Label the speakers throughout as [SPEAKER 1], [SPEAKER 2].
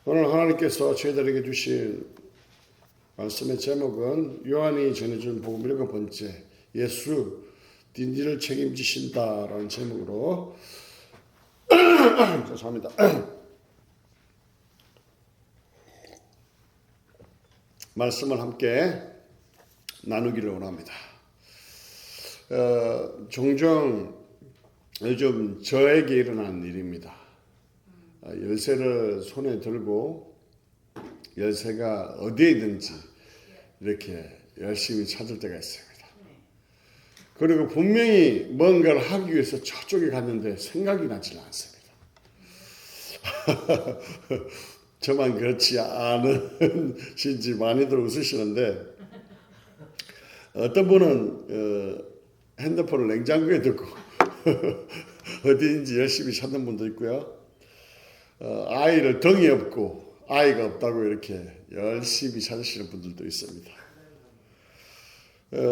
[SPEAKER 1] 오늘 하나님께서 저희들에게 주신 말씀의 제목은 요한이 전해준 복음 7번째 예수 딘디를 책임지신다라는 제목으로 죄송합니다. 말씀을 함께 나누기를 원합니다. 종종 요즘 저에게 일어나는 일입니다. 열쇠를 손에 들고 열쇠가 어디에 있는지 이렇게 열심히 찾을 때가 있습니다. 그리고 분명히 뭔가를 하기 위해서 저쪽에 갔는데 생각이 나지 않습니다. 저만 그렇지 않으신지 많이들 웃으시는데 어떤 분은 핸드폰을 냉장고에 두고 어디인지 열심히 찾는 분도 있고요. 아이를 등에 업고 아이가 없다고 이렇게 열심히 찾으시는 분들도 있습니다.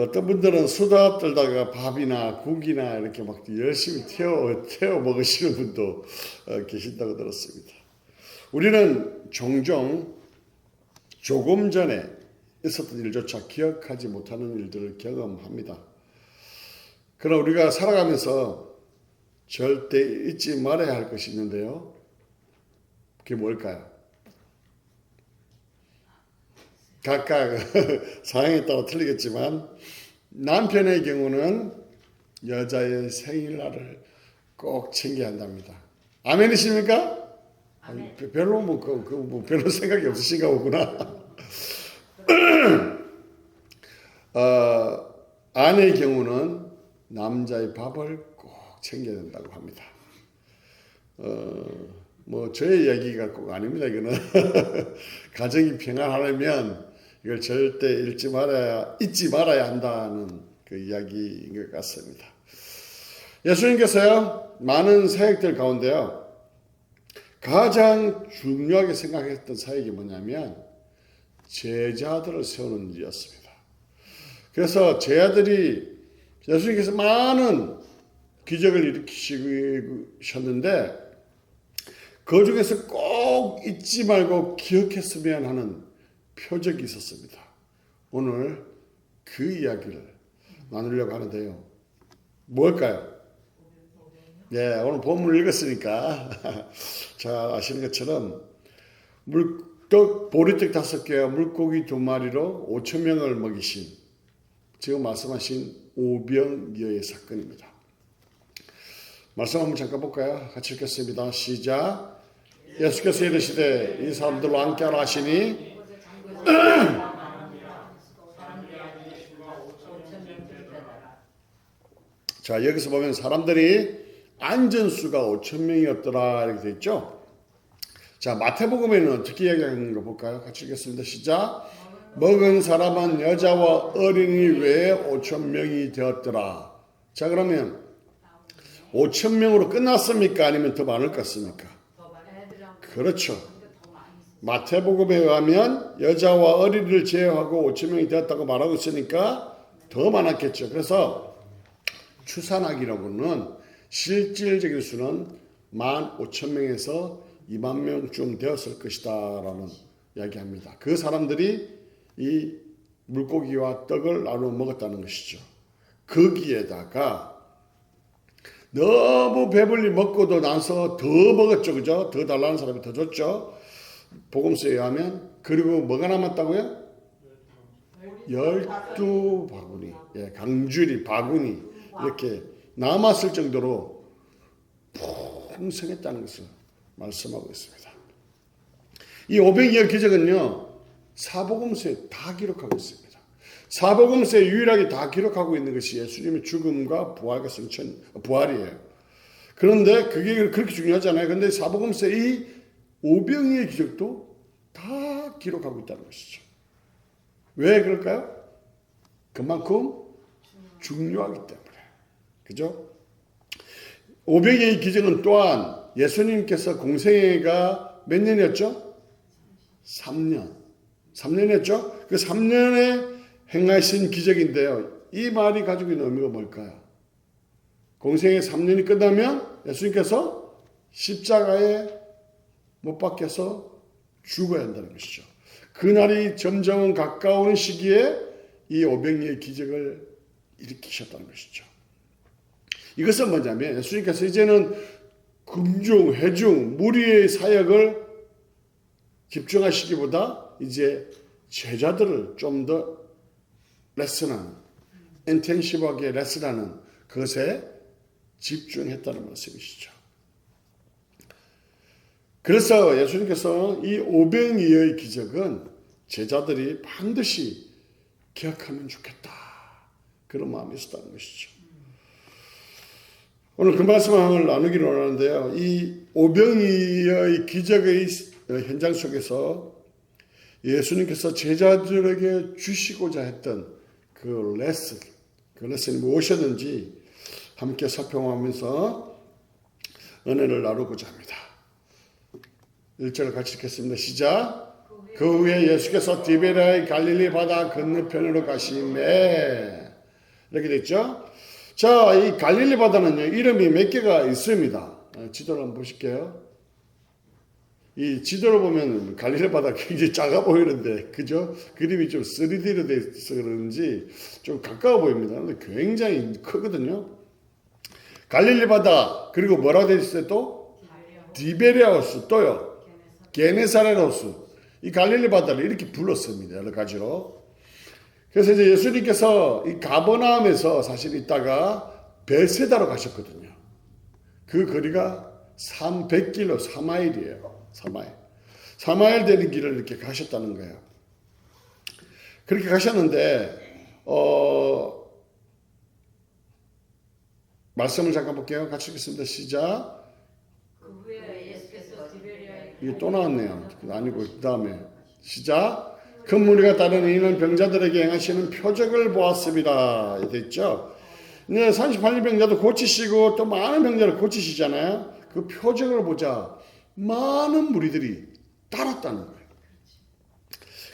[SPEAKER 1] 어떤 분들은 수다 떨다가 밥이나 국이나 이렇게 막 열심히 태워 먹으시는 분도 계신다고 들었습니다. 우리는 종종 조금 전에 있었던 일조차 기억하지 못하는 일들을 경험합니다. 그러나 우리가 살아가면서 절대 잊지 말아야 할 것이 있는데요. 그게 뭘까요? 각각 상황에 따라 틀리겠지만 남편의 경우는 여자의 생일날을 꼭 챙겨야 한답니다. 아멘이십니까? 아니, 별로 별로 생각이 없으신가 보구나. 아내의 경우는 남자의 밥을 꼭 챙겨야 된다고 합니다. 저의 이야기가 꼭 아닙니다. 이거는 가정이 평안하려면 이걸 절대 잊지 말아야 한다는 그 이야기인 것 같습니다. 예수님께서요, 많은 사역들 가운데요, 가장 중요하게 생각했던 사역이 뭐냐면 제자들을 세우는 일이었습니다. 그래서 제자들이 예수님께서 많은 기적을 일으키셨는데 그 중에서 꼭 잊지 말고 기억했으면 하는 표적이 있었습니다. 오늘 그 이야기를 나누려고 하는데요. 뭘까요? 네, 오늘 본문을 읽었으니까 잘 아시는 것처럼 보리떡 5개와 물고기 2마리로 5,000명을 먹이신 지금 말씀하신 오병이어의 사건입니다. 말씀 한번 잠깐 볼까요? 같이 읽겠습니다. 시작. 예수께서 이르시되 이 사람들과 함께하라 하시니 자, 여기서 보면 사람들이 앉은 수가 5,000명이었더라 이렇게 되어 있죠. 자, 마태복음에는 어떻게 이야기하는 거 볼까요? 같이 읽겠습니다. 시작. 먹은 사람은 여자와 어린이 외에 5,000명이 되었더라. 자, 그러면 5,000명으로 끝났습니까? 아니면 더 많을 것 같습니까? 그렇죠. 마태복음에 의하면 여자와 어린이를 제외하고 5,000명이 되었다고 말하고 있으니까 더 많았겠죠. 그래서 추산하기로는 실질적인 수는 15,000명에서 20,000명쯤 되었을 것이다 라는 이야기합니다. 그 사람들이 이 물고기와 떡을 나누어 먹었다는 것이죠. 거기에다가 너무 배불리 먹고도 나서 더 먹었죠. 그죠? 더 달라는 사람이 더 줬죠. 복음서에 의하면. 그리고 뭐가 남았다고요? 12바구니. 예, 강줄이, 바구니. 이렇게 남았을 정도로 풍성했다는 것을 말씀하고 있습니다. 이 오병이어 기적은요, 사복음서에 다 기록하고 있습니다. 사복음서에 유일하게 다 기록하고 있는 것이 예수님의 죽음과 부활과 부활이에요. 그런데 그게 그렇게 중요하잖아요. 그런데 사복음서에 이 오병이의 기적도 다 기록하고 있다는 것이죠. 왜 그럴까요? 그만큼 중요하기 때문에. 그죠? 오병이의 기적은 또한 예수님께서 공생애가 몇 년이었죠? 3년. 3년이었죠? 그 3년에 행하신 기적인데요. 이 말이 가지고 있는 의미가 뭘까요? 공생애 3년이 끝나면 예수님께서 십자가에 못 박혀서 죽어야 한다는 것이죠. 그날이 점점 가까운 시기에 이 오병이의 기적을 일으키셨다는 것이죠. 이것은 뭐냐면 예수님께서 이제는 금중, 회중, 무리의 사역을 집중하시기보다 이제 제자들을 좀 더 레슨하는, 인텐시브하게 레슨하는 것에 집중했다는 말씀이시죠. 그래서 예수님께서 이 오병이의 기적은 제자들이 반드시 기억하면 좋겠다, 그런 마음이 있었다는 것이죠. 오늘 그 말씀을 나누기로 하는데요. 이 오병이의 기적의 현장 속에서 예수님께서 제자들에게 주시고자 했던 그 레슨이 무엇이었는지 함께 살펴보면서 은혜를 나누고자 합니다. 1절을 같이 읽겠습니다. 시작. 그 후에 예수께서 디베랴의 갈릴리 바다 건너편으로 가시매. 이렇게 됐죠. 자, 이 갈릴리 바다는요, 이름이 몇 개가 있습니다. 지도를 한번 보실게요. 이 지도를 보면 갈릴리 바다가 굉장히 작아 보이는데, 그죠? 그림이 좀 3D로 돼서 그런지 좀 가까워 보입니다. 근데 굉장히 크거든요. 갈릴리 바다, 그리고 뭐라고 되어 있어요 또? 디베랴호수, 또요. 게네사렛호수. 이 갈릴리 바다를 이렇게 불렀습니다. 여러 가지로. 그래서 이제 예수님께서 이 가버나움에서 사실 있다가 베세다로 가셨거든요. 그 거리가 300km, 4마일이에요. 4마일. 4마일 되는 길을 이렇게 가셨다는 거예요. 그렇게 가셨는데, 말씀을 잠깐 볼게요. 같이 읽겠습니다. 시작.
[SPEAKER 2] 그 후에 예수께서 디베랴의
[SPEAKER 1] 이게 또 나왔네요. 아니고, 그 다음에. 시작. 큰 무리가 따르는 이는 병자들에게 행하시는 표적을 보았습니다. 이렇게 있죠. 네, 38년 병자도 고치시고 또 많은 병자를 고치시잖아요. 그 표적을 보자 많은 무리들이 따랐다는 거예요.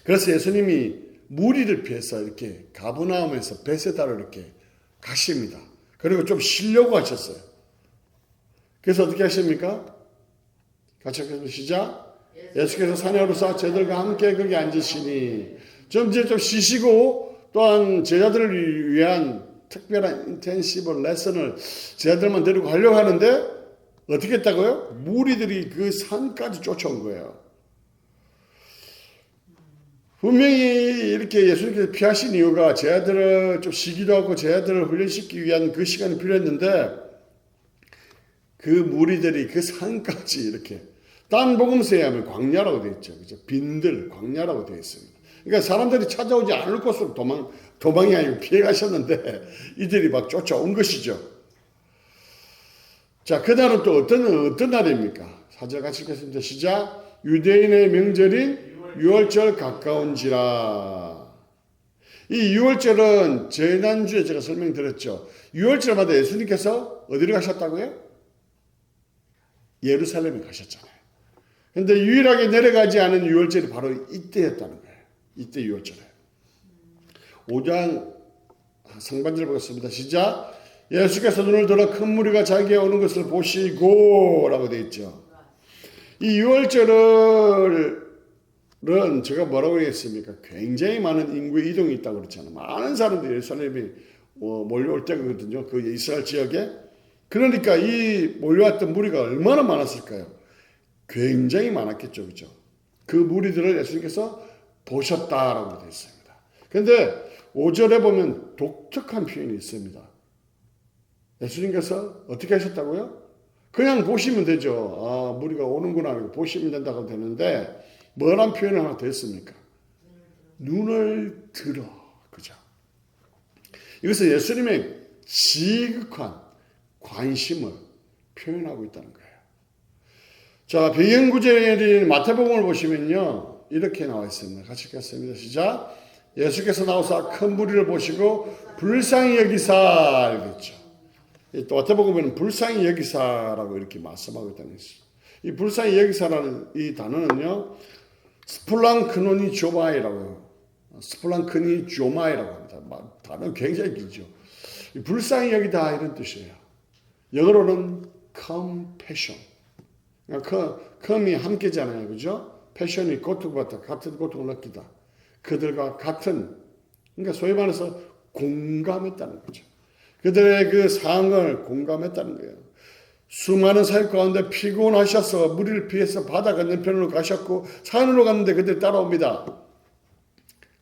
[SPEAKER 1] 그래서 예수님이 무리를 피해서 이렇게 가버나움에서 베세다로 이렇게 가십니다. 그리고 좀 쉬려고 하셨어요. 그래서 어떻게 하십니까? 같이 하겠습니다. 시작. 예수께서 산에 오르사 제자들과 함께 거기 앉으시니 좀 이제 좀 쉬시고 또한 제자들을 위한 특별한 인텐시브 레슨을 제자들만 데리고 가려고 하는데 어떻게 했다고요? 무리들이 그 산까지 쫓아온 거예요. 분명히 이렇게 예수님께서 피하신 이유가 제자들을 좀 쉬기도 하고 제자들을 훈련시키기 위한 그 시간이 필요했는데 그 무리들이 그 산까지 이렇게 딴 복음서에 하면 광야라고 되어 있죠. 그죠? 빈들, 광야라고 되어 있습니다. 그러니까 사람들이 찾아오지 않을 곳으로 도망이 아니고 피해 가셨는데 이들이 막 쫓아온 것이죠. 자, 그날은 또 어떤 날입니까? 4절 같이 읽겠습니다. 시작. 유대인의 명절인 유월절 가까운지라. 이 유월절은 지난주에 제가 설명드렸죠. 유월절마다 예수님께서 어디로 가셨다고요? 예루살렘에 가셨잖아요. 근데 유일하게 내려가지 않은 유월절이 바로 이때였다는 거예요. 이때 유월절에. 5장 상반절 보겠습니다. 시작. 예수께서 눈을 들어 큰 무리가 자기에 오는 것을 보시고 라고 되어 있죠. 이 유월절은 제가 뭐라고 했습니까? 굉장히 많은 인구의 이동이 있다고 그랬잖아요. 많은 사람들이 예루살렘에 몰려올 때거든요. 그 이스라엘 지역에. 그러니까 이 몰려왔던 무리가 얼마나 많았을까요? 굉장히 많았겠죠. 그죠? 그 무리들을 예수님께서 보셨다라고 되어 있습니다. 그런데 5절에 보면 독특한 표현이 있습니다. 예수님께서 어떻게 하셨다고요? 그냥 보시면 되죠. 아, 무리가 오는구나 하고 보시면 된다고 되는데 뭐란 표현을 하나 더 했습니까? 눈을 들어. 그죠? 이것은 예수님의 지극한 관심을 표현하고 있다는 거예요. 자, 배경구절인 마태복음을 보시면요. 이렇게 나와 있습니다. 같이 읽겠습니다. 시작. 예수께서 나오사 큰 무리를 보시고 불쌍히 여기사 이랬죠. 또 마태복음에는 불쌍히 여기사라고 이렇게 말씀하고 있다는 것이죠. 이 불쌍히 여기사라는 이 단어는요. 스플랑크노니 조마이라고 해요. 스플랑크니 조마이라고 합니다. 단어는 굉장히 길죠. 불쌍히 여기다 이런 뜻이에요. 영어로는 compassion. come이 함께잖아요. 그죠? 패션이 고통받다 같은 고통을 느끼다. 그들과 같은, 그러니까 소위 말해서 공감했다는 거죠. 그들의 그 상황을 공감했다는 거예요. 수많은 사역 가운데 피곤하셔서 무리를 피해서 바다 건너편으로 가셨고 산으로 갔는데 그들이 따라옵니다.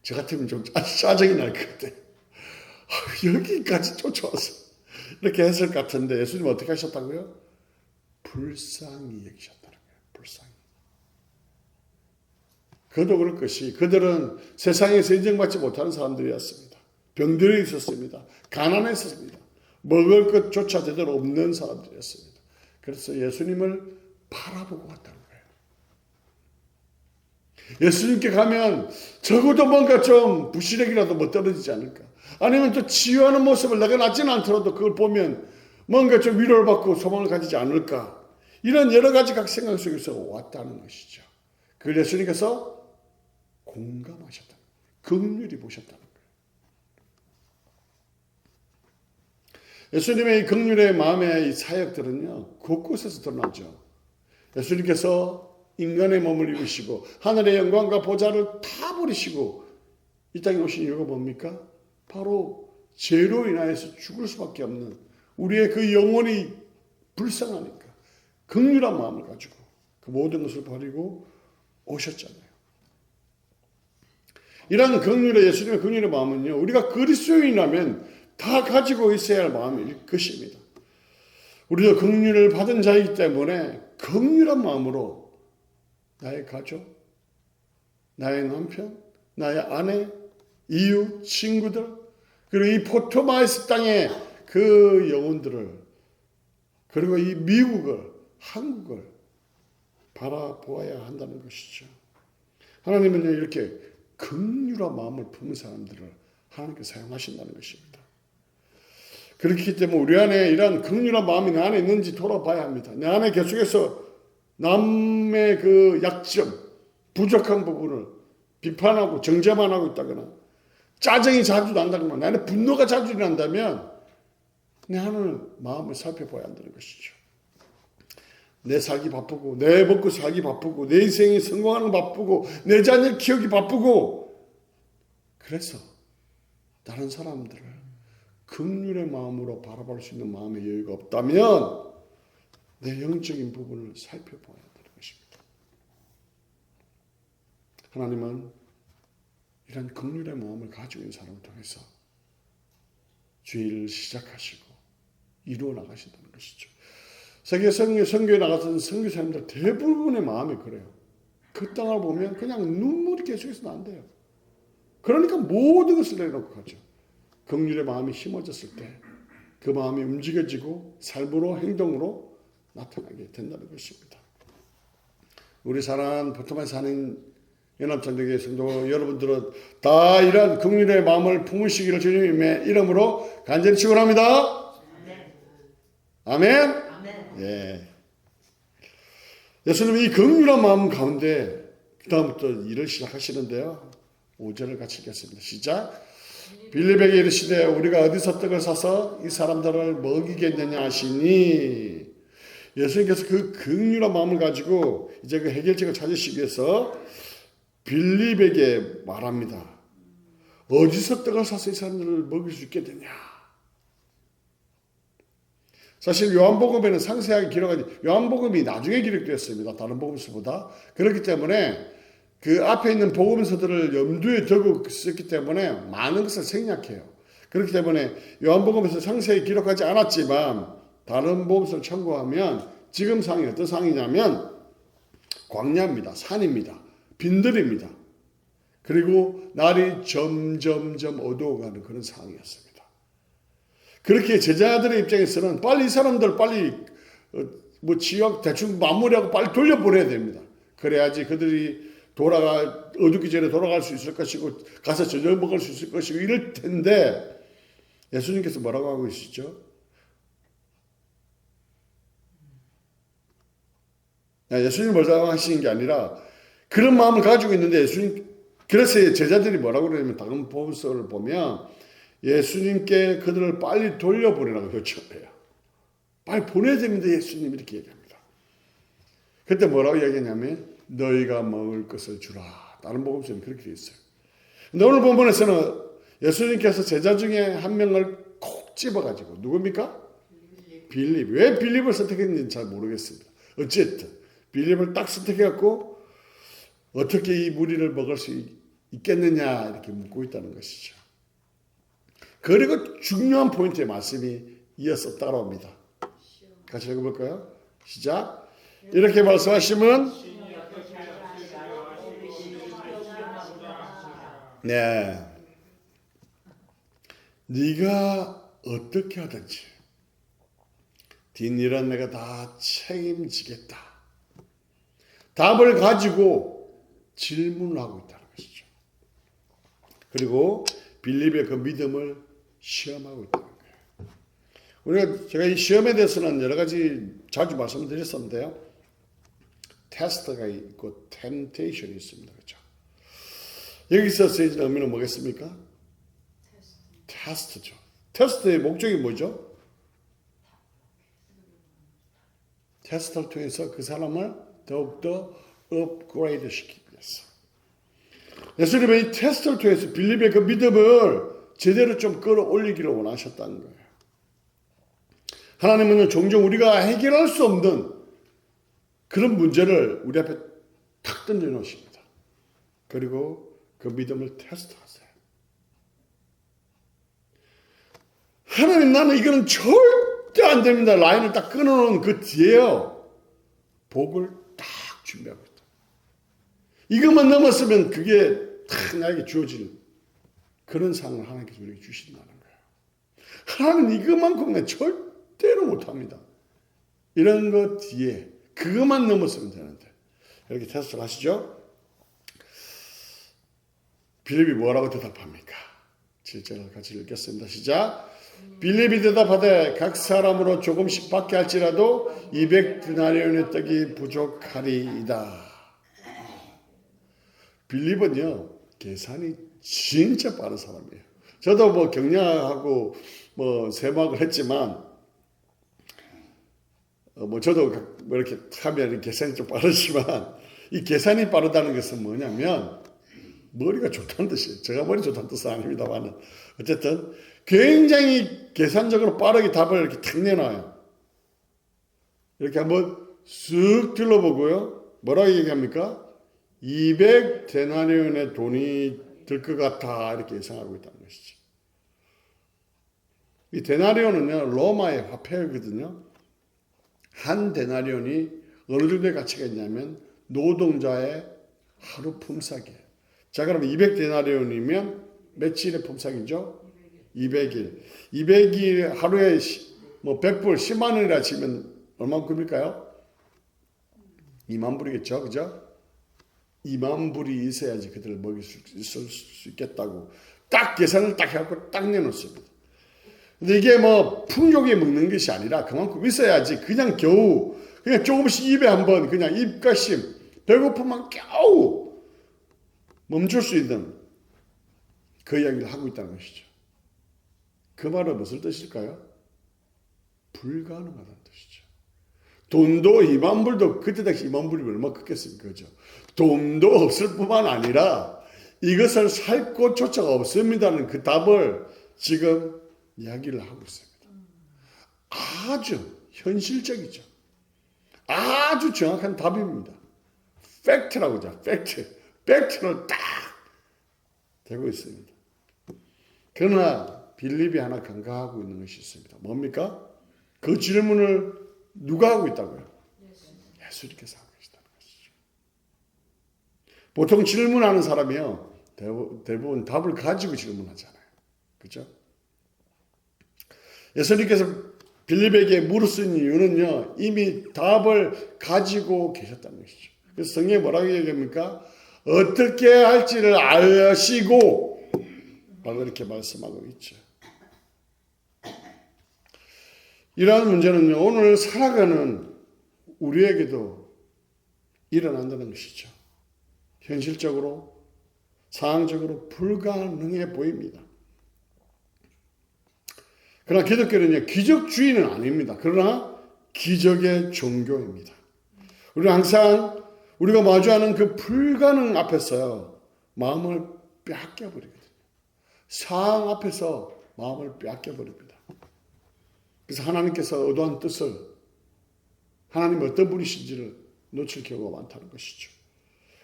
[SPEAKER 1] 저 같으면 좀 짜증이 날 것 같아요. 여기까지 쫓아와서 이렇게 했을 것 같은데 예수님 어떻게 하셨다고요? 불쌍히 여기셨다는 거예요. 불쌍히. 그도 그럴 것이 그들은 세상에서 인정받지 못하는 사람들이었습니다. 병들어 있었습니다. 가난했었습니다. 먹을 것조차 제대로 없는 사람들이었습니다. 그래서 예수님을 바라보고 왔다는 거예요. 예수님께 가면 적어도 뭔가 좀 부시력이라도 뭐 떨어지지 않을까. 아니면 또 치유하는 모습을 내가 낫지는 않더라도 그걸 보면 뭔가 좀 위로를 받고 소망을 가지지 않을까. 이런 여러 가지 각 생각 속에서 왔다는 것이죠. 그걸 예수님께서 공감하셨다는 거예요. 긍휼히 보셨다는 거예요. 예수님의 이 긍휼의 마음의 이 사역들은요, 곳곳에서 드러나죠. 예수님께서 인간의 몸을 입으시고 하늘의 영광과 보좌를 다 버리시고 이 땅에 오신 이유가 뭡니까? 바로 죄로 인하여서 죽을 수밖에 없는 우리의 그 영혼이 불쌍하니까 긍휼한 마음을 가지고 그 모든 것을 버리고 오셨잖아요. 이런 긍휼의 예수님의 긍휼의 마음은요, 우리가 그리스도인이라면 다 가지고 있어야 할 마음일 것입니다. 우리도 긍휼을 받은 자이기 때문에 긍휼한 마음으로 나의 가족, 나의 남편, 나의 아내, 이웃, 친구들, 그리고 이 포토마이스 땅의 그 영혼들을, 그리고 이 미국을, 한국을 바라보아야 한다는 것이죠. 하나님은 이렇게 긍휼한 마음을 품은 사람들을 하나님께 사용하신다는 것입니다. 그렇기 때문에 우리 안에 이런 긍휼한 마음이 내 안에 있는지 돌아봐야 합니다. 내 안에 계속해서 남의 그 약점, 부족한 부분을 비판하고 정죄만 하고 있다거나 짜증이 자주 난다거나 내 안에 분노가 자주 일어난다면 내 안을 마음을 살펴봐야 한다는 것이죠. 내 살기 바쁘고 내 먹고 살기 바쁘고 내 인생이 성공하는 거 바쁘고 내 자녀 키우기 바쁘고 그래서 다른 사람들을 긍휼의 마음으로 바라볼 수 있는 마음의 여유가 없다면 내 영적인 부분을 살펴봐야 한다는 것입니다. 하나님은 이런 긍휼의 마음을 가지고 있는 사람을 통해서 주의를 시작하시고 이루어 나가신다는 것이죠. 세계 선교에 나가서 선교사님들 대부분의 마음이 그래요. 그 땅을 보면 그냥 눈물이 계속해서 난대요. 그러니까 모든 것을 내려놓고 가죠. 긍휼의 마음이 심어졌을 때 그 마음이 움직여지고 삶으로 행동으로 나타나게 된다는 것입니다. 우리 사랑하는 포토마에 사는 연합전도교회 성도 여러분들은 다 이런 긍휼의 마음을 품으시기를 주님의 이름으로 간절히 축원합니다. 아멘. 예. 예수님이 이 긍휼한 마음 가운데 그 다음부터 일을 시작하시는데요. 5절을 같이 읽겠습니다. 시작. 빌립에게 이르시되 우리가 어디서 떡을 사서 이 사람들을 먹이겠느냐 하시니 예수님께서 그 긍휼한 마음을 가지고 이제 그 해결책을 찾으시기 위해서 빌립에게 말합니다. 어디서 떡을 사서 이 사람들을 먹일 수 있겠느냐. 사실 요한복음에는 상세하게 기록하지 요한복음이 나중에 기록되었습니다. 다른 복음서보다. 그렇기 때문에 그 앞에 있는 복음서들을 염두에 두고 썼기 때문에 많은 것을 생략해요. 그렇기 때문에 요한복음에서 상세히 기록하지 않았지만 다른 복음서를 참고하면 지금 상황이 어떤 상황이냐면 광야입니다. 산입니다. 빈들입니다. 그리고 날이 점점점 어두워가는 그런 상황이었습니다. 그렇게 제자들의 입장에서는 빨리 이 사람들 빨리 지역 대충 마무리하고 빨리 돌려보내야 됩니다. 그래야지 그들이 어둡기 전에 돌아갈 수 있을 것이고 가서 저녁 먹을 수 있을 것이고 이럴 텐데 예수님께서 뭐라고 하고 계시죠? 예수님이 뭐라고 하시는 게 아니라 그런 마음을 가지고 있는데 예수님 그래서 제자들이 뭐라고 그러냐면 다른 복음서를 보면 예수님께 그들을 빨리 돌려보내라고 요청해요. 빨리 보내야 됩니다. 예수님 이렇게 얘기합니다. 그때 뭐라고 얘기하냐면 너희가 먹을 것을 주라. 다른 복음서는 그렇게 되어 있어요. 근데 오늘 본문에서는 예수님께서 제자 중에 한 명을 콕 집어가지고 누굽니까? 빌립. 왜 빌립을 선택했는지 잘 모르겠습니다. 어쨌든 빌립을 딱 선택해갖고 어떻게 이 무리를 먹을 수 있겠느냐 이렇게 묻고 있다는 것이죠. 그리고 중요한 포인트의 말씀이 이어서 따라옵니다. 같이 읽어볼까요? 시작. 이렇게 말씀하시면 네, 네가 어떻게 하든지 뒷일은 내가 다 책임지겠다. 답을 가지고 질문을 하고 있다는 것이죠. 그리고 빌립의 그 믿음을 시험하고 있다는 거예요. 제가 이 시험에 대해서는 여러 가지 자주 말씀드렸었는데요. 테스트가 있고 템테이션이 있습니다. 그렇죠? 여기서 쓰여진 의미는 뭐겠습니까? 테스트죠. 테스트의 목적이 뭐죠? 테스트를 통해서 그 사람을 더욱더 업그레이드 시키기 위해서. 예수님은 이 테스트를 통해서 빌립의 그 믿음을 제대로 좀 끌어올리기를 원하셨다는 거예요. 하나님은 종종 우리가 해결할 수 없는 그런 문제를 우리 앞에 탁 던져 놓으십니다. 그리고 그 믿음을 테스트하세요. 하나님, 나는 이거는 절대 안 됩니다. 라인을 딱 끊어놓은 그 뒤에요, 복을 딱 준비하고 있다. 이것만 넘었으면 그게 딱 나에게 주어질 그런 상을 하나님께서 우리에게 주신다는 거예요. 하나님, 이것만큼은 절대로 못합니다. 이런 것 뒤에 그것만 넘었으면 되는데. 이렇게 테스트를 하시죠. 빌립이 뭐라고 대답합니까? 7절을 같이 읽겠습니다. 시작. 빌립이 대답하되 각 사람으로 조금씩 받게 할지라도 200데나리온의 떡이 부족하리이다. 빌립은요, 계산이 진짜 빠른 사람이에요. 저도 뭐 경영하고 뭐 세무학을 했지만 뭐 저도 뭐 이렇게 하면 계산이 좀 빠르지만 이 계산이 빠르다는 것은 뭐냐면 머리가 좋다는 뜻이에요. 제가 머리 좋다는 뜻은 아닙니다만 어쨌든 굉장히 계산적으로 빠르게 답을 이렇게 탁 내놔요. 이렇게 한번 쓱 둘러보고요. 뭐라고 얘기합니까? 200데나리온의 돈이 들 것 같아 이렇게 예상하고 있다는 것이죠. 이 데나리온은요, 로마의 화폐거든요. 한 데나리온이 어느 정도의 가치가 있냐면 노동자의 하루 품삯이에요. 자, 그럼 200데나리온이면 며칠의 품삯이죠? 200일. 200일 하루에 뭐 100불 10만 원이라 치면 얼마큼일까요? 2만 불이겠죠. 그죠? 2만 불이 있어야지 그들을 먹일 수 있겠다고 딱 계산을 딱 해갖고 딱 내놓습니다. 근데 이게 뭐 풍족에 먹는 것이 아니라 그만큼 있어야지 그냥 겨우 그냥 조금씩 입에 한번 그냥 입가심 배고프면 겨우 멈출 수 있는 그 이야기를 하고 있다는 것이죠. 그 말은 무슨 뜻일까요? 불가능하다는 뜻이죠. 돈도 2만 불도 그때 당시 2만 불이 얼마 컸겠습니까? 그죠? 돈도 없을 뿐만 아니라 이것을 살 곳조차가 없습니다는 그 답을 지금 이야기를 하고 있습니다. 아주 현실적이죠. 아주 정확한 답입니다. 팩트라고 하죠. 팩트를 딱 대고 있습니다. 그러나 빌립이 하나 간과하고 있는 것이 있습니다. 뭡니까? 그 질문을 누가 하고 있다고요? 예수님께서 하고 계시다는 것이죠. 보통 질문하는 사람이요, 대부분 답을 가지고 질문하잖아요. 그렇죠? 예수님께서 빌립에게 물으신 이유는요, 이미 답을 가지고 계셨다는 것이죠. 그래서 성경에 뭐라고 얘기합니까? 어떻게 할지를 아시고 바로 이렇게 말씀하고 있죠. 이러한 문제는요, 오늘 살아가는 우리에게도 일어난다는 것이죠. 현실적으로, 상황적으로 불가능해 보입니다. 그러나 기독교는요, 기적주의는 아닙니다. 그러나 기적의 종교입니다. 우리는 항상 우리가 마주하는 그 불가능 앞에서 마음을 빼앗겨버리거든요. 상황 앞에서 마음을 빼앗겨버립니다. 그래서 하나님께서 의도한 뜻을, 하나님이 어떤 분이신지를 놓칠 경우가 많다는 것이죠.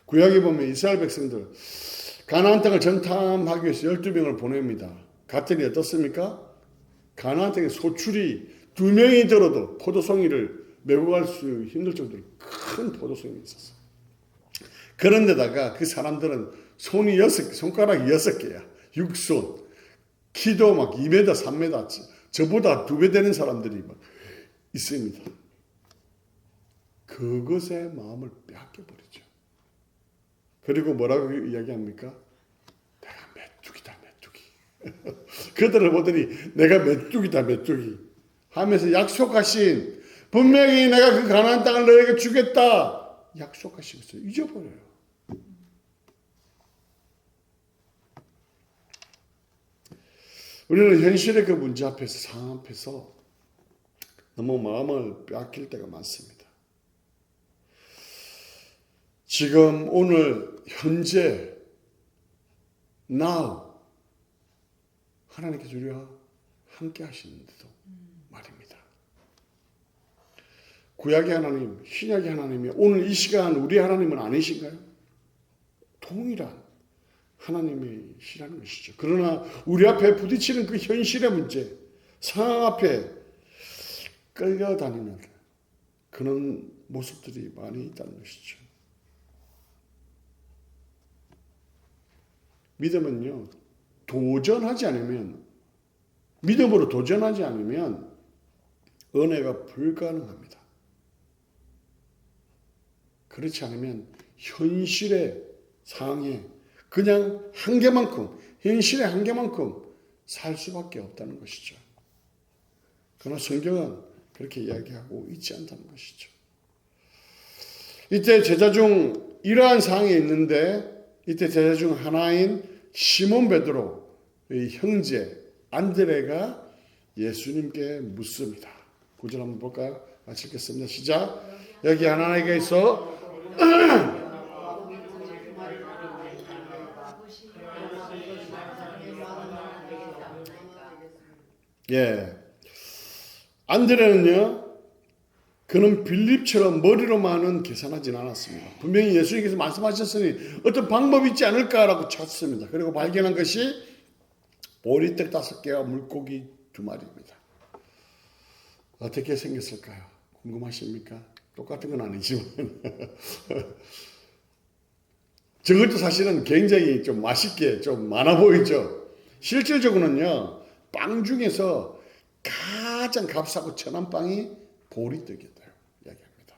[SPEAKER 1] 구약에 보면 이스라엘 백성들 가나안 땅을 정탐하기 위해서 12명을 보냅니다. 갔더니 어떻습니까? 가나안 땅에 소출이 2명이 들어도 포도송이를 메고 갈 수 힘들 정도로 큰 포도송이 있었어요. 그런데다가 그 사람들은 손이 6개, 손가락이 6개야. 육손. 키도 막 2m, 3m, 저보다 2배 되는 사람들이 막 있습니다. 그것에 마음을 빼앗겨버리죠. 그리고 뭐라고 이야기합니까? 내가 메뚜기다, 메뚜기. 그들을 보더니 내가 메뚜기다, 메뚜기 하면서 약속하신, 분명히 내가 그 가나안 땅을 너에게 주겠다 약속하신 것을 잊어버려요. 우리는 현실의 그 문제 앞에서, 상황 앞에서 너무 마음을 빼앗길 때가 많습니다. 지금 오늘 현재 now 하나님께서 우리와 함께 하시는데도 말입니다. 구약의 하나님, 신약의 하나님이 오늘 이 시간 우리 하나님은 아니신가요? 동일한 하나님이시라는 것이죠. 그러나 우리 앞에 부딪히는 그 현실의 문제, 상황 앞에 끌려다니는 그런 모습들이 많이 있다는 것이죠. 믿음은요, 도전하지 않으면, 믿음으로 도전하지 않으면 은혜가 불가능합니다. 그렇지 않으면 현실의 상황에 그냥 한계만큼, 현실의 한계만큼 살 수밖에 없다는 것이죠. 그러나 성경은 그렇게 이야기하고 있지 않다는 것이죠. 이때 제자 중 이러한 상황이 있는데, 이때 제자 중 하나인 시몬 베드로의 형제 안드레가 예수님께 묻습니다. 9절 한번 볼까요? 같이 읽겠습니다. 시작. 여기 하나님께 있어 예, 안드레는요, 그는 빌립처럼 머리로만은 계산하진 않았습니다. 분명히 예수님께서 말씀하셨으니 어떤 방법이 있지 않을까라고 찾습니다. 그리고 발견한 것이 보리떡 5개와 물고기 2마리입니다. 어떻게 생겼을까요? 궁금하십니까? 똑같은 건 아니지만 저것도 사실은 굉장히 좀 맛있게 좀 많아 보이죠. 실질적으로는요, 빵 중에서 가장 값싸고 천한 빵이 보리떡이었다고 이야기합니다.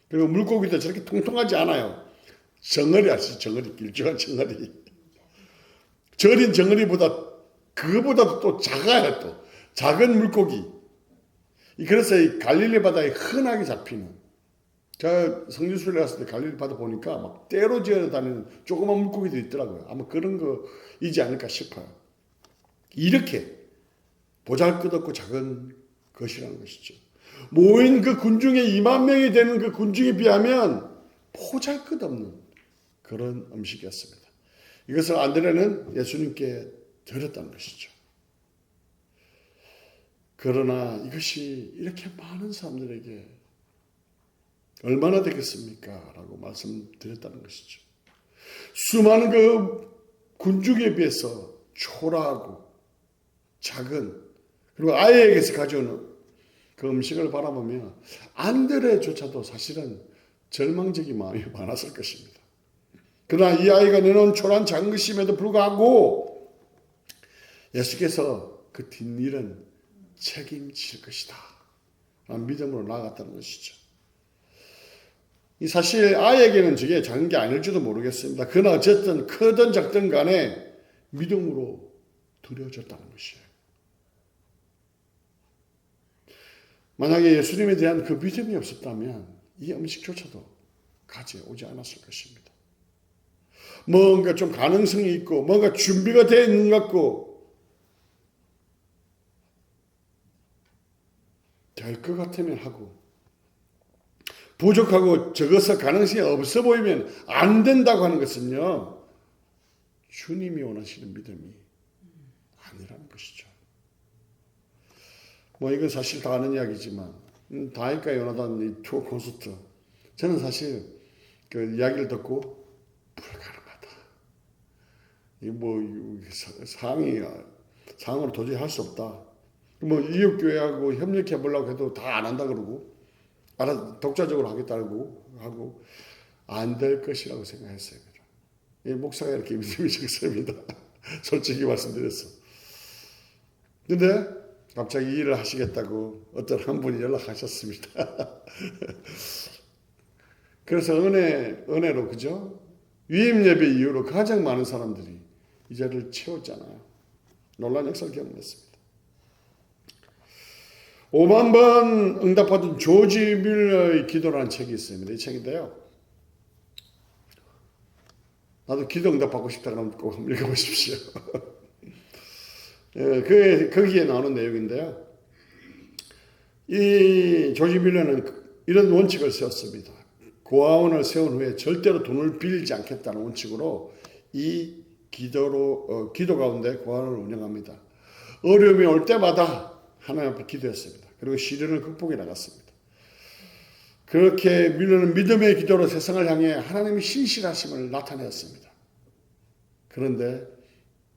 [SPEAKER 1] 그리고 물고기도 저렇게 통통하지 않아요. 정어리 아시죠? 정어리, 길쭉한 정어리. 절인 정어리보다 그거보다도 또 작아요. 또 작은 물고기. 그래서 이 갈릴리 바다에 흔하게 잡히는, 제가 성지순례 갔을 때 갈릴리 바다 보니까 막 떼로 지어 다니는 조그만 물고기도 있더라고요. 아마 그런 거이지 않을까 싶어요. 이렇게 보잘것없고 작은 것이라는 것이죠. 모인 그 군중의 2만 명이 되는 그 군중에 비하면 보잘것없는 그런 음식이었습니다. 이것을 안드레는 예수님께 드렸다는 것이죠. 그러나 이것이 이렇게 많은 사람들에게 얼마나 되겠습니까? 라고 말씀드렸다는 것이죠. 수많은 그 군중에 비해서 초라하고 작은, 그리고 아이에게서 가져오는 그 음식을 바라보며 안드레조차도 사실은 절망적인 마음이 많았을 것입니다. 그러나 이 아이가 내놓은 초라한 작은 것임에도 불구하고 예수께서 그 뒷일은 책임질 것이다 라는 믿음으로 나아갔다는 것이죠. 이 사실 아이에게는 저게 작은 게 아닐지도 모르겠습니다. 그러나 어쨌든 크든 작든 간에 믿음으로 드려졌다는 것이에요. 만약에 예수님에 대한 그 믿음이 없었다면 이 음식조차도 가져오지 않았을 것입니다. 뭔가 좀 가능성이 있고 뭔가 준비가 되어 있는 것 같고 될 것 같으면 하고 부족하고 적어서 가능성이 없어 보이면 안 된다고 하는 것은요, 주님이 원하시는 믿음이 아니라는 것이죠. 뭐 이건 사실 다 아는 이야기지만 다윗과 요나단 이 투어 콘서트, 저는 사실 그 이야기를 듣고 불가능하다. 이 뭐 상황으로 도저히 할 수 없다. 뭐 이웃교회하고 협력해 보려고 해도 다 안 한다 그러고 독자적으로 하겠다고 하고 안 될 것이라고 생각했어요. 이 목사가 이렇게 믿음이 적습니다. 솔직히 말씀드렸어. 근데 갑자기 일을 하시겠다고 어떤 한 분이 연락하셨습니다. 그래서 은혜로, 그죠? 위임 예배 이후로 가장 많은 사람들이 이 자리를 채웠잖아요. 놀라운 역사를 경험했습니다. 5만 번 응답받은 조지 뮬러의 기도라는 책이 있습니다. 이 책인데요. 나도 기도 응답받고 싶다 그러면 꼭 한번 읽어보십시오. 거기에 나오는 내용인데요. 이 조지 뮬러는 이런 원칙을 세웠습니다. 고아원을 세운 후에 절대로 돈을 빌리지 않겠다는 원칙으로 이 기도 가운데 고아원을 운영합니다. 어려움이 올 때마다 하나님 앞에 기도했습니다. 그리고 시련을 극복해 나갔습니다. 그렇게 뮬러는 믿음의 기도로 세상을 향해 하나님의 신실하심을 나타내었습니다. 그런데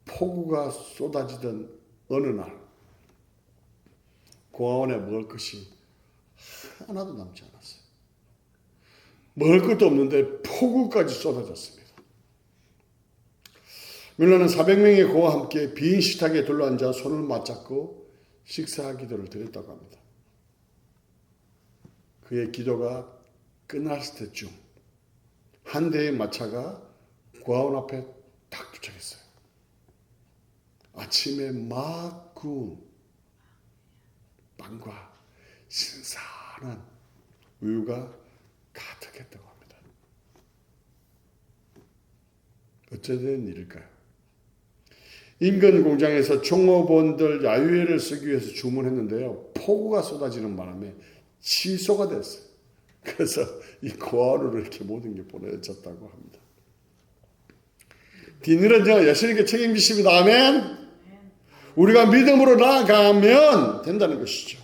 [SPEAKER 1] 폭우가 쏟아지던 어느 날 고아원에 먹을 것이 하나도 남지 않았어요. 먹을 것도 없는데 폭우까지 쏟아졌습니다. 뮬러는 400명의 고아와 함께 빈 식탁에 둘러앉아 손을 맞잡고 식사 기도를 드렸다고 합니다. 그의 기도가 끝났을 때쯤 한 대의 마차가 고아원 앞에 딱 도착했어요. 아침에 막 구운 빵과 신선한 우유가 가득했다고 합니다. 어쩌된 일일까요? 인근 공장에서 종업원들 야유회를 쓰기 위해서 주문했는데요. 폭우가 쏟아지는 바람에 취소가 됐어요. 그래서 이 고아원으로 이렇게 모든 게 보내졌다고 합니다. 뒷일은 예수님께 책임지십니다. 아멘. 우리가 믿음으로 나아가면 된다는 것이죠.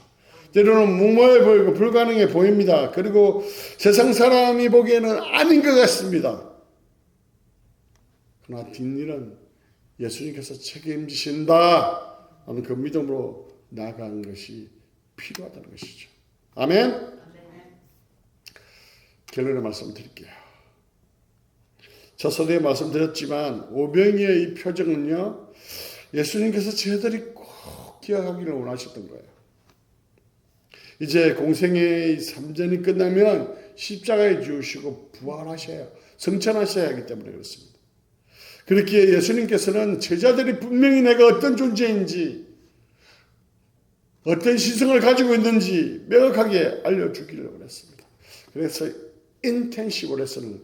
[SPEAKER 1] 때로는 무모해 보이고 불가능해 보입니다. 그리고 세상 사람이 보기에는 아닌 것 같습니다. 그러나 뒷일은 예수님께서 책임지신다 하는 그 믿음으로 나아가는 것이 필요하다는 것이죠. 아멘. 결론의 말씀 드릴게요. 첫 서두에 말씀드렸지만 오병이의 이 표정은요, 예수님께서 저희들이 꼭 기억하기를 원하셨던 거예요. 이제 공생의 3전이 끝나면 십자가에 죽으시고 부활하셔야, 성천하셔야 하기 때문에 그렇습니다. 그렇기에 예수님께서는 제자들이 분명히 내가 어떤 존재인지, 어떤 시성을 가지고 있는지 명확하게 알려주기를 원했습니다. 그래서 인텐시브레슨을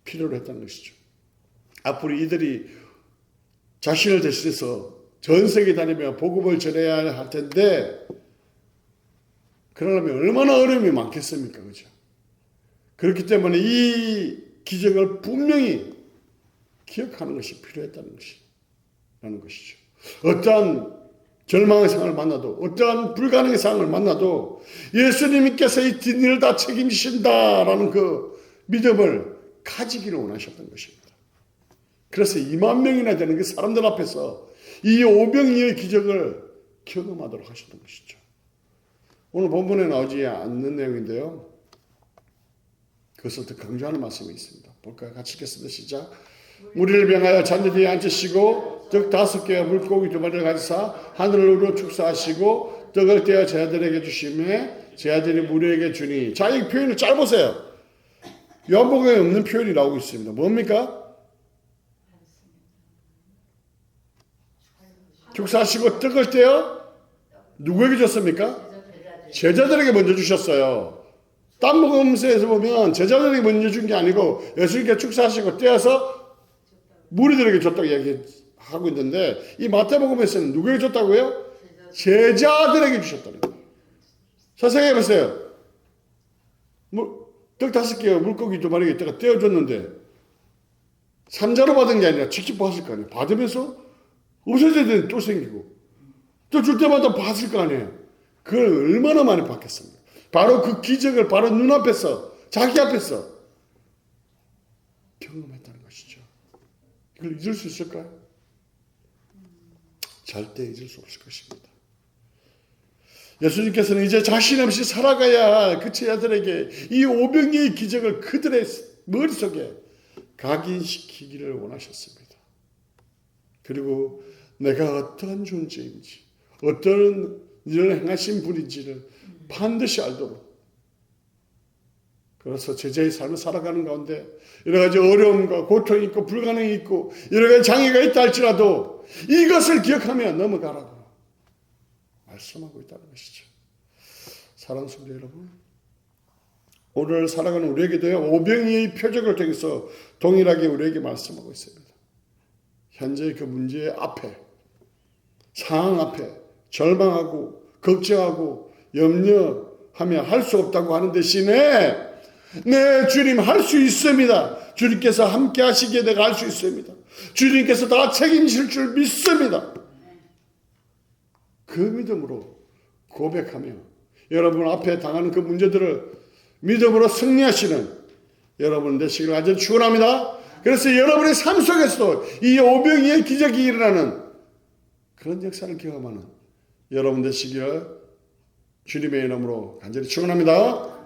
[SPEAKER 1] 필요로 했다는 것이죠. 앞으로 이들이 자신을 대신해서 전 세계 다니며 복음을 전해야 할 텐데, 그러려면 얼마나 어려움이 많겠습니까? 그죠? 그렇기 때문에 이 기적을 분명히 기억하는 것이 필요했다는 것이죠. 어떠한 절망의 상황을 만나도, 어떠한 불가능의 상황을 만나도 예수님께서 이 뒷일을 다 책임지신다라는 그 믿음을 가지기를 원하셨던 것입니다. 그래서 2만 명이나 되는 그 사람들 앞에서 이 오병이의 기적을 경험하도록 하셨던 것이죠. 오늘 본문에 나오지 않는 내용인데요. 그것을 더 강조하는 말씀이 있습니다. 볼까요? 같이 읽겠습니다. 시작. 무리를 명하여 잔디 뒤에 앉으시고 떡 5개와 물고기 2마리를 가지사 하늘을 우러 축사하시고 떡을 떼어 제자들에게 주시매 제자들이 무리에게 주니. 자, 이 표현을 잘 보세요. 요한복음에 없는 표현이 나오고 있습니다. 뭡니까? 축사하시고 떡을 떼어 누구에게 줬습니까? 제자들에게 먼저 주셨어요. 딴 복음서에서 보면 제자들에게 먼저 준 게 아니고 예수님께 축사하시고 떼어서 무리들에게 줬다고 이야기하고 있는데, 이 마태복음에서는 누구에게 줬다고요? 제자들에게 주셨다는 거예요. 자, 생각해 보세요. 떡 5개, 물고기 2마리가 있다가 떼어줬는데 삼자로 받은 게 아니라 직접 봤을 거 아니에요. 받으면서 없어져야 되는데 또 생기고 또 줄 때마다 봤을 거 아니에요. 그걸 얼마나 많이 봤겠습니까? 바로 그 기적을 바로 눈앞에서 자기 앞에서 경험했다는 것이죠. 이걸 잊을 수 있을까요? 절대 잊을 수 없을 것입니다. 예수님께서는 이제 자신 없이 살아가야 그 제자들에게 이 오병이의 기적을 그들의 머릿속에 각인시키기를 원하셨습니다. 그리고 내가 어떠한 존재인지 어떤 일을 행하신 분인지를 반드시 알도록, 그래서 제자의 삶을 살아가는 가운데 여러 가지 어려움과 고통이 있고 불가능이 있고 여러 가지 장애가 있다 할지라도 이것을 기억하며 넘어가라고 말씀하고 있다는 것이죠. 사랑하는 성도 여러분, 오늘 살아가는 우리에게도요, 오병이의 표적을 통해서 동일하게 우리에게 말씀하고 있습니다. 현재의 그 문제의 앞에, 상황 앞에 절망하고 걱정하고 염려하며 할 수 없다고 하는 대신에 네, 주님 할 수 있습니다. 주님께서 함께 하시기에 내가 할 수 있습니다. 주님께서 다 책임질 줄 믿습니다. 그 믿음으로 고백하며 여러분 앞에 당하는 그 문제들을 믿음으로 승리하시는 여러분 되시기를 아주 축원합니다. 그래서 여러분의 삶 속에서도 이 오병이의 기적이 일어나는 그런 역사를 경험하는 여러분 되시기를 주님의 이름으로 간절히 축원합니다.